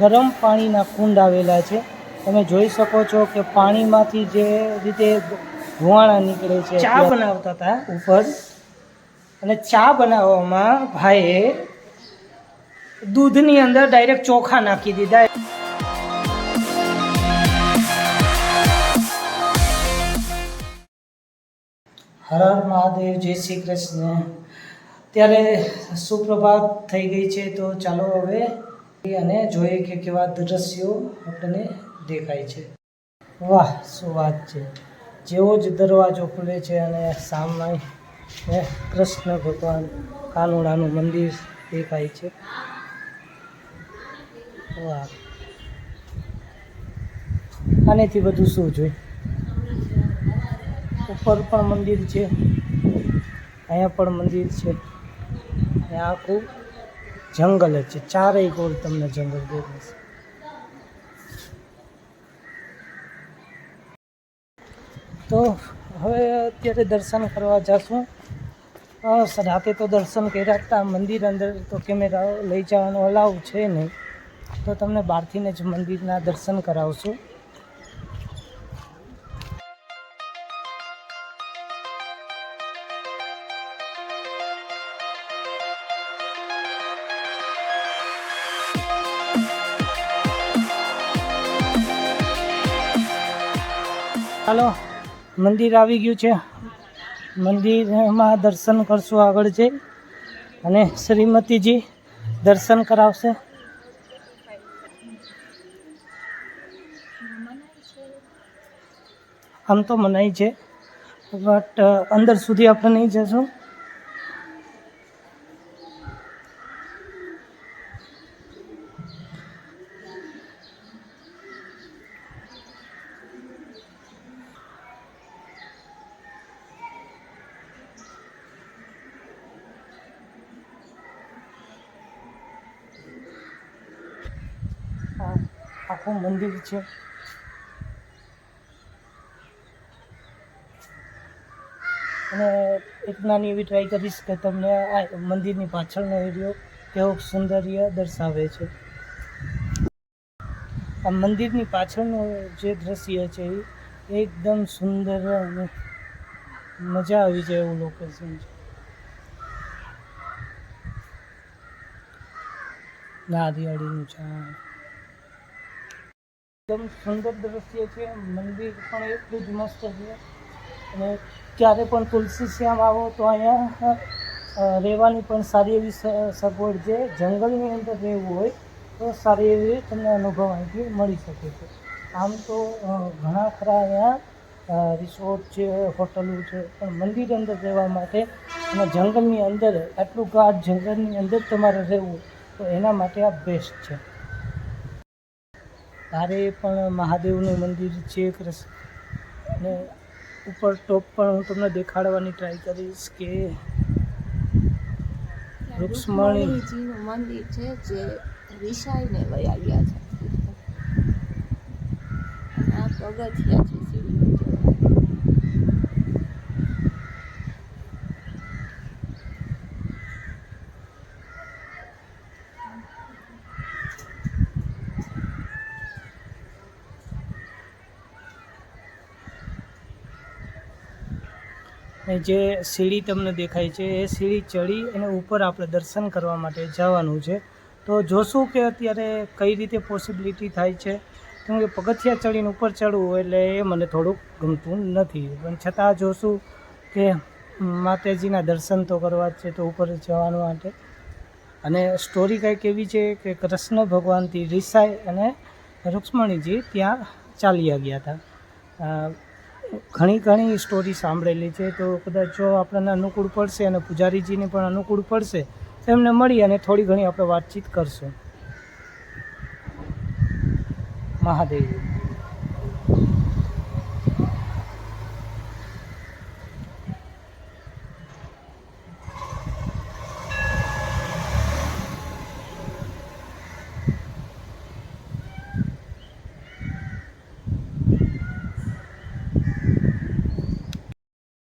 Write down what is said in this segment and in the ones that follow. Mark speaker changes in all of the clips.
Speaker 1: ગરમ પાણીના કુંડ આવેલા છે. તમે જોઈ શકો છો કે પાણીમાંથી જે રીતે ધુવાણા નીકળે છે. ચા બનાવતા હતા ઉપર, અને ચા બનાવવામાં ભાઈએ દૂધની અંદર ડાયરેક્ટ ચોખા નાખી દીધા. હર હર મહાદેવ, જય શ્રી કૃષ્ણ. ત્યારે સુપ્રભાત થઈ ગઈ છે, તો ચાલો હવે અને જોઈએ કે કેવા દ્રશ્યો આપણને દેખાય છે. વાહ, શું વાત છે! જેવો જ દરવાજો ખુલે છે અને સામે કૃષ્ણ ભગવાન કાનુડાનું મંદિર દેખાય છે. વાહ, આનેથી બધું શું જોઈએ. ઉપર પણ મંદિર છે, અહીંયા પણ મંદિર છે. આખું જંગલ જ છે, ચારેય કોર તમને જંગલ દેખાશે. તો હવે અત્યારે દર્શન કરવા જશું. રાતે તો દર્શન કર્યા હતા. મંદિર અંદર તો કેમેરા લઈ જવાનો અલાઉ છે નહીં, તો તમને બહારથી જ મંદિરના દર્શન કરાવશું. ચાલો, મંદિર આવી ગયું છે. મંદિરમાં દર્શન કરશું આગળ જઈ, અને શ્રીમતીજી દર્શન કરાવશે. આમ તો મનાઈ છે, બટ અંદર સુધી આપણે નહીં જશું. આખું મંદિર છે. અને એક નાની એવી ટ્રાય કરીશ કે તમને આ મંદિરની પાછળનો એરિયો કેવો સૌંદર્ય દર્શાવે છે. આ મંદિરની પાછળનું જે દ્રશ્ય છે એ એકદમ સુંદર અને મજા આવી જાય એવું લોકેશન છે. નારિયેળીનું ઝાડ, એકદમ સુંદર દ્રશ્ય છે. મંદિર પણ એટલું જ મસ્ત છે. અને ક્યારે પણ તુલસી શ્યામ આવો તો અહીંયા રહેવાની પણ સારી એવી સગવડ છે. જંગલની અંદર રહેવું હોય તો સારી એવી તમને અનુભવ અહીંથી મળી શકે છે. આમ તો ઘણા ખરા અહીંયા રિસોર્ટ છે, હોટલો છે, પણ મંદિર અંદર રહેવા માટે અને જંગલની અંદર, આટલું ગાઢ જંગલની અંદર તમારે રહેવું તો એના માટે આ બેસ્ટ છે. તારે પણ મહાદેવનું મંદિર છે. અને ઉપર ટોપ પણ હું તમને દેખાડવાની ટ્રાય કરીશ કે
Speaker 2: રૂક્ષ્મણીજીનું મંદિર છે, જે રિસાઈને વયા ગયા છે. આ પગથિયા છે સીડીનું.
Speaker 1: જે સીડી તમને દેખાય છે એ સીડી ચડી અને ઉપર આપણે દર્શન કરવા માટે જવાનું છે. તો જોશું કે અત્યારે કઈ રીતે પોસિબિલિટી થાય છે, કેમ કે પગથિયા ચડીને ઉપર ચડવું એટલે એ મને થોડુંક ગમતું નથી. પણ છતાં જોશું કે માતાજીના દર્શન તો કરવા જ છે, તો ઉપર જવાનું માટે. અને સ્ટોરી કંઈક એવી છે કે કૃષ્ણ ભગવાનથી રિસાઈ અને રૂક્ષ્મણીજી ત્યાં ચાલ્યા ગયા હતા. ઘણી સ્ટોરી સાંભળેલી છે, તો કદાચ જો આપણને અનુકૂળ પડશે અને પૂજારીજીને પણ અનુકૂળ પડશે તો એમને મળી અને થોડી ઘણી આપણે વાતચીત કરશું. મહાદેવ.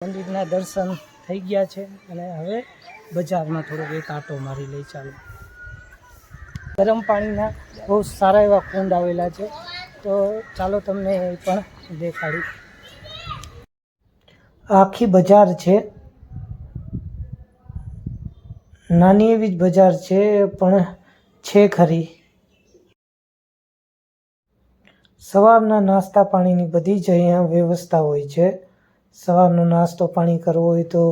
Speaker 1: મંદિરના દર્શન થઈ ગયા છે અને હવે બજારમાં થોડોક એક આંટો મારી લઈ. ચાલો. ગરમ પાણીના બહુ સારા એવા કુંડ આવેલા છે. તો ચાલો તમને એ પણ દેખાડી. આખી બજાર છે, નાની એવી જ બજાર છે પણ છે ખરી. સવારના નાસ્તા પાણીની બધી જ અહીંયા વ્યવસ્થા હોય છે. સવારનો નાસ્તો પાણી કરવો હોય તો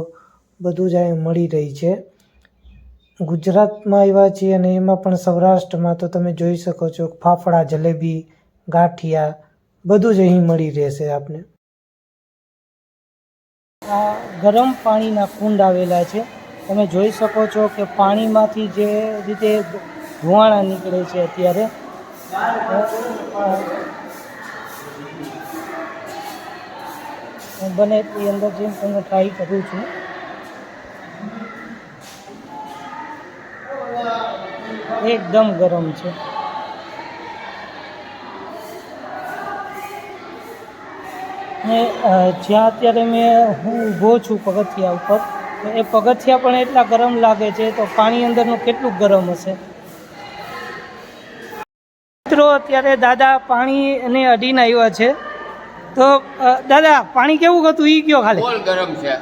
Speaker 1: બધું જ અહીંયા મળી રહી છે. ગુજરાતમાં આવ્યા છીએ અને એમાં પણ સૌરાષ્ટ્રમાં તો તમે જોઈ શકો છો ફાફડા, જલેબી, ગાંઠિયા બધું જ અહીં મળી રહેશે આપને. આ ગરમ પાણીના કુંડ આવેલા છે. તમે જોઈ શકો છો કે પાણીમાંથી જે રીતે ધુવાણા નીકળે છે અત્યારે. હું બને એટલી અંદર જઈને તમને ટ્રાય કરું છું. એકદમ ગરમ છે. ને જ્યાં અત્યારે હું ઊભો છું પગથિયા ઉપર, તો એ પગથિયા પણ એટલા ગરમ લાગે છે, તો પાણી અંદરનું કેટલું ગરમ હશે. મિત્રો અત્યારે દાદા પાણીને અડીને આવ્યા છે. તો દાદા પાણી કેવું હતું એ કયો ખાલી.
Speaker 3: ગરમ છે.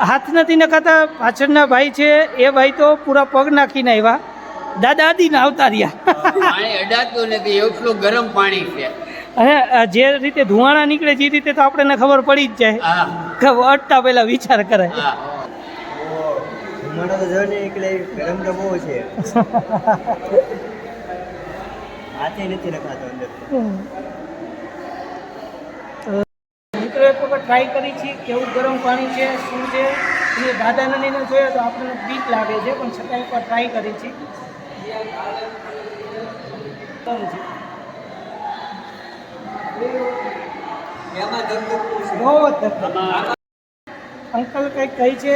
Speaker 1: હાથ નથી નખાતા. પાછળના ભાઈ છે એ ભાઈ તો પૂરા પગ નાખીને આવ્યા. દાદા અડીને આવતા રહ્યા.
Speaker 3: પાણી અડાતું નથી, એટલું ગરમ પાણી છે.
Speaker 1: અને જે રીતે ધુવાણા નીકળે છે એ રીતે તો આપણને ખબર પડી જ જાય કે અટતા પહેલા વિચાર કરાય.
Speaker 4: ધુમાડો તો જો ને એટલે ગરમ તો બહુ છે. હાથે નથી નખાતો અંદર.
Speaker 1: મિત્રો એક વખત ટ્રાય કરી છે કેવું ગરમ પાણી છે, શું છે એ દાદાને લઈને જોયા તો આપણને બીક લાગે છે, પણ છતાં એકવાર ટ્રાય કરી છે. અંકલ કંઈક કહે છે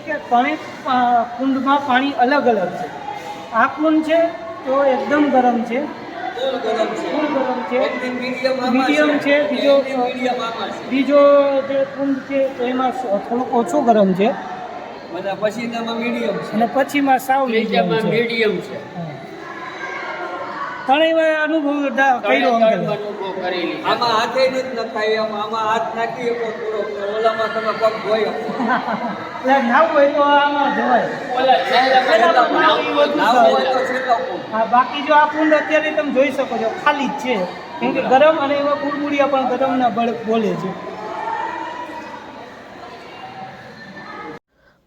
Speaker 1: કે ત્રણેક કુંડમાં પાણી અલગ અલગ છે. આ કુંડ છે તો એકદમ ગરમ છે, ફૂલ ગરમ છે, મીડિયમ છે. બીજો જે કુંડ છે તો એમાં થોડુંક ઓછું ગરમ છે, અને પછીમાં સાવ મીડિયમ છે. ત્રણેય અનુભવ કર્યો અંકલ.
Speaker 5: આમાં હાથે નથી નખાય, આમાં હાથ નાખી શકો થોડો, ઓલામાં તમે પગ ધોઈ શકો.
Speaker 1: નાવું હોય તો આમાં ધોવાય. હા, બાકી જો આ કુંડ અત્યારે તમે જોઈ શકો છો ખાલી જ છે, કેમ કે ગરમ અને એવા કુડકુડિયા પણ ગરમના બોલે છે.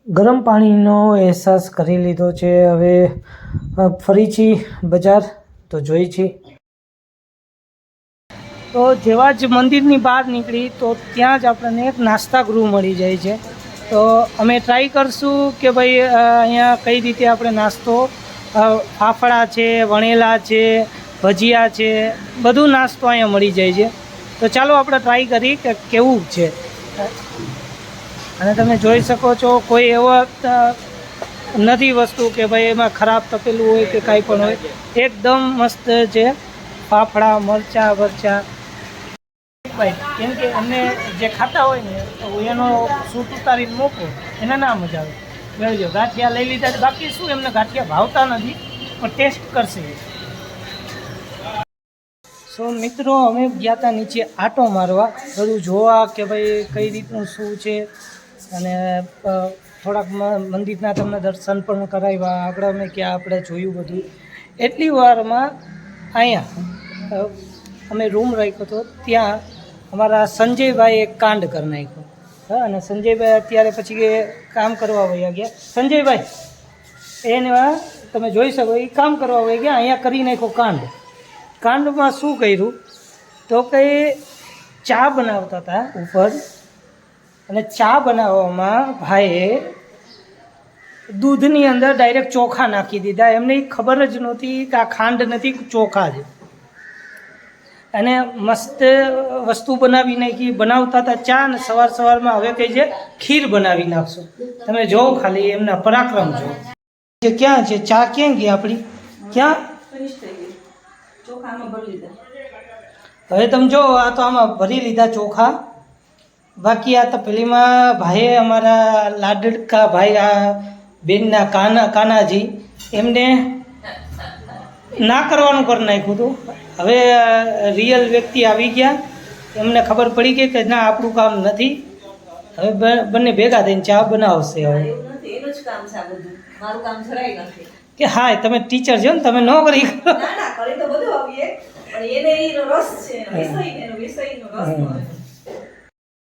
Speaker 1: ગરમ પાણીનો અહેસાસ કરી લીધો છે. હવે ફરીથી બજાર તો જોઈ છે. તો જેવા જ મંદિરની બહાર નીકળી તો ત્યાં જ આપણને એક નાસ્તા ગૃહ મળી જાય છે. તો અમે ટ્રાય કરશું કે ભાઈ અહીંયા કઈ રીતે આપણે નાસ્તો, ફાફડા છે, વણેલા છે, ભજીયા છે, બધું નાસ્તો અહીંયા મળી જાય છે. તો ચાલો આપણે ટ્રાય કરી કે કેવું છે. અને તમે જોઈ શકો છો કોઈ એવો નથી વસ્તુ કે ભાઈ એમાં ખરાબ તપેલું હોય કે કાંઈ પણ હોય. એકદમ મસ્ત છે. ફાફડા, મરચાં ભરચા. કેમ કે એમને જે ખાતા હોય ને તો એનો સૂટ ઉતારીને મૂકો એને ના મજા આવે. જોઈ લો ગાંઠિયા લઈ લીધા. બાકી શું એમને ગાંઠિયા ભાવતા નથી, પણ ટેસ્ટ કરશે. સો મિત્રો અમે ગયા હતા નીચે આંટો મારવા, બધું જોવા કે ભાઈ કઈ રીતનું શું છે, અને થોડાક મંદિરના તમને દર્શન પણ કરાવ્યા. આગળ અમે ક્યાં આપણે જોયું બધું. એટલી વારમાં અહીંયા અમે રૂમ રાખ્યો હતો, ત્યાં અમારા સંજયભાઈ એક કાંડ કરી નાખ્યો. હા, અને સંજયભાઈ અત્યારે પછી એ કામ કરવા વયા ગયા. સંજયભાઈ એને તમે જોઈ શકો એ કામ કરવા વયા ગયા. અહીંયા કરી નાખ્યો કાંડ. કાંડમાં શું કર્યું તો કંઈ ચા બનાવતા હતા ઉપર, અને ચા બનાવવામાં ભાઈએ દૂધની અંદર ડાયરેક્ટ ચોખા નાખી દીધા. એમને ખબર જ નહોતી કે આ ખાંડ નથી, ચોખા છે. અને મસ્ત વસ્તુ બનાવી નાખી. બનાવતા હતા ચા, અને સવારમાં હવે કહે છે ખીર બનાવી નાખશો. તમે જોવો ખાલી એમના પરાક્રમ જો. ક્યાં છે ચા? ક્યાં ગઈ આપણી? ક્યાં? હવે તમે જો આ તો આમાં ભરી લીધા ચોખા. બાકી આ તપેલીમાં ભાઈએ અમારા લાડકા ભાઈ આ બેનના કાનાજી એમને ના કરવાનું કરી નાખ્યું હતું. હવે રિયલ વ્યક્તિ આવી ગયા, એમને ખબર પડી ગઈ કે ના આપણું કામ નથી. હવે બંને ભેગા થઈને ચા બનાવશે. હવે
Speaker 2: એવું નથી, એનું જ કામ છે આ બધું. મારું કામ જરાય નથી.
Speaker 1: કે હા તમે ટીચર છો ને, તમે નોકરી કરો.
Speaker 2: ના ના, કરી તો બધું આવીએ, પણ એને એનો રસ છે, એનો વિષયનો રસ હોય.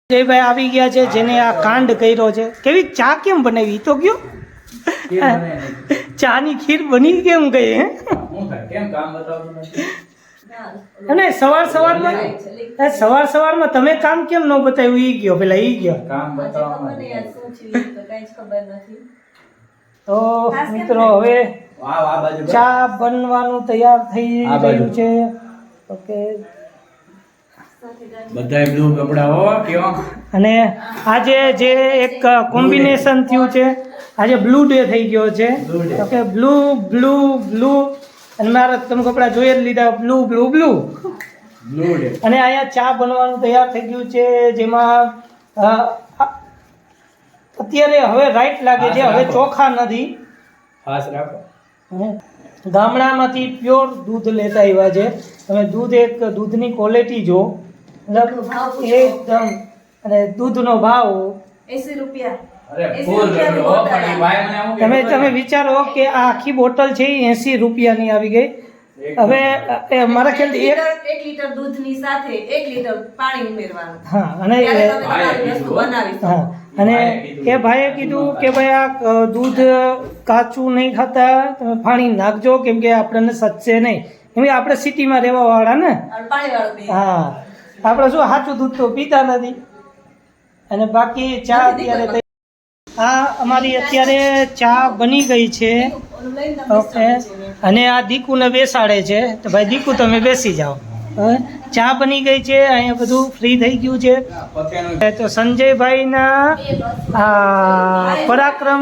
Speaker 1: જયભાઈ આવી ગયા છે, જેને આ કાંડ કર્યો છે. કેવી ચા કેમ બનાવી તો કયો? ચાની ખીર બની કેમ ગઈ? હે અને સવારમાં તમે કામ કેમ ન બતાવ્યું? ઈ ગયો પેલા ઈ ગયો
Speaker 2: કામ બતાવવા મને યાર શું થયું તો કઈ જ ખબર નથી.
Speaker 1: તો મિત્રો હવે ચા બનવાનું તૈયાર થઈ રહ્યું છે. ઓકે,
Speaker 5: બધાય બ્લુ કપડા હો કેવો.
Speaker 1: અને આજે જે એક કોમ્બિનેશન થયું છે, આજે બ્લુ ડે થઈ ગયો છે. ઓકે, બ્લુ બ્લુ બ્લુ, અને મારા તમે કપડા જોઈ જ લીધા, બ્લુ બ્લુ બ્લુ. અને અહીંયા ચા બનવાનું તૈયાર થઈ ગયું છે, જેમાં અત્યારે હવે રાઈટ લાગે છે, હવે ચોખા નથી. ગામડામાંથી પ્યોર દૂધ લેતા આવ્યા છે. તમે દૂધની ક્વોલિટી જો, મતલબ એકદમ, અને દૂધનો ભાવ
Speaker 2: 80 રૂપિયા.
Speaker 1: તમે વિચારો કે આ આખી બોટલ છે 80 રૂપિયાની આવી ગઈ. હવે મારા ખ્યાલથી
Speaker 2: 1 લીટર દૂધની સાથે 1 લીટર પાણી ઉમેરવાનું.
Speaker 1: હા, અને
Speaker 2: ત્યારે તમે તમારી વસ્તુ બનાવી શકો.
Speaker 1: હા, અને એ ભાઈએ કીધું કે ભાઈ આ દૂધ કાચું નહીં ખાતા, તમે પાણી નાખજો, કેમ કે આપણને સચશે નહીં, કેમ કે આપણે સિટીમાં રહેવા વાળા ને.
Speaker 2: અને પાણીવાળું પીએ.
Speaker 1: હા, આપણે શું સાચું દૂધ તો પીતા નથી. અને બાકી ચા અત્યારે આ અમારી અત્યારે ચા બની ગઈ છે.
Speaker 2: ઓલું લઈને તમે
Speaker 1: ઓકે, અને આ દીકુને બેસાડે છે. તો ભાઈ દીકુ તમે બેસી જાઓ. હવે ચા બની ગઈ છે, અહીંયા બધું ફ્રી થઈ ગયું છે. તો સંજયભાઈના પરાક્રમ,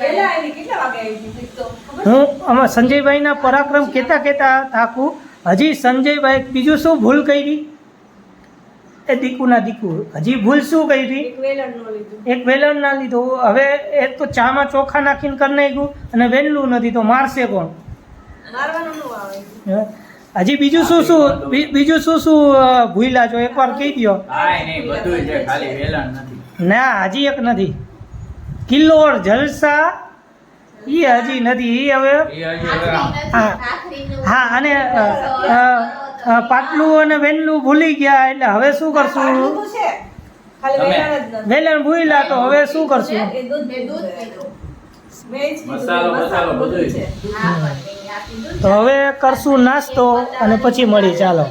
Speaker 2: પહેલા આવી કેટલા વાગે આવી હતી તો ખબર?
Speaker 1: હું આમાં સંજયભાઈના પરાક્રમ કહેતા થાકું. હજી સંજયભાઈ બીજું શું ભૂલ કરી? એ દીકુ હજી ભૂલ શું કરી?
Speaker 2: એક વેલણ નો લીધું.
Speaker 1: એક વેલણ ના લીધું. હવે એક તો ચામાં ચોખા નાખીને કરી નાખ્યું, અને વેલું નથી તો મારશે કોણ?
Speaker 2: મારવાનું નું આવે.
Speaker 1: હજી બીજું શું ભૂલ્યા છો? એકવાર કહી દો. ના, હજી એક નથી. કિલ્લોર જલસા એ હજી નથી. એ હવે હા, અને પાટલું અને વેનલું ભૂલી ગયા, એટલે હવે શું કરશું?
Speaker 2: આટલું તો છે, ખાલી વેલણ જ નથી.
Speaker 1: વેલણ ભૂલ્યા તો હવે શું કરશું?
Speaker 2: એ દૂધ પીધું. મેં જ કીધું,
Speaker 5: મસાલો બધું
Speaker 2: છે.
Speaker 1: તો હવે કરશું નાસ્તો અને પછી મળી. ચાલો.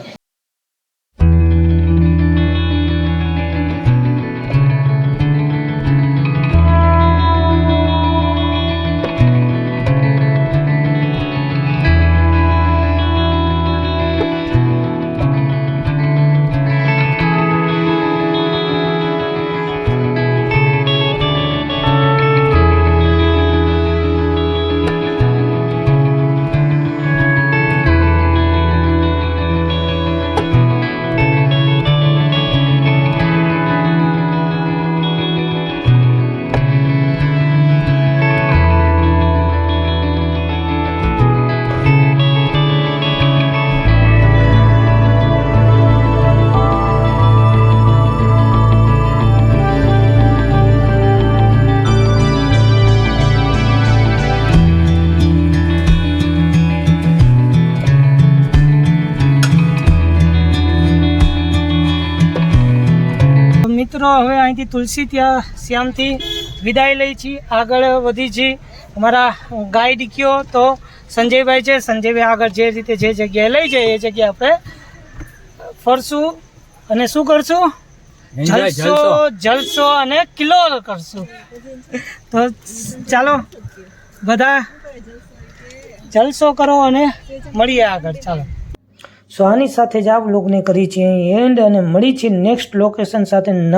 Speaker 1: મિત્રો હવે અહીંથી તુલસી ત્યાં શ્યામથી વિદાય લઈ છીએ, આગળ વધી છીએ. અમારા ગાઈડ કયો તો સંજયભાઈ છે. સંજયભાઈ આગળ જે રીતે જે જગ્યાએ લઈ જાય એ જગ્યાએ આપણે ફરશું અને શું કરશું? જલસો અને કિલ્લો કરશું. તો ચાલો બધા જલસો કરો અને મળીએ આગળ. ચાલો. સો આની સાથે જ આ વ્લોગને કરી છે એન્ડ, અને મળી છે નેક્સ્ટ લોકેશન સાથે નવા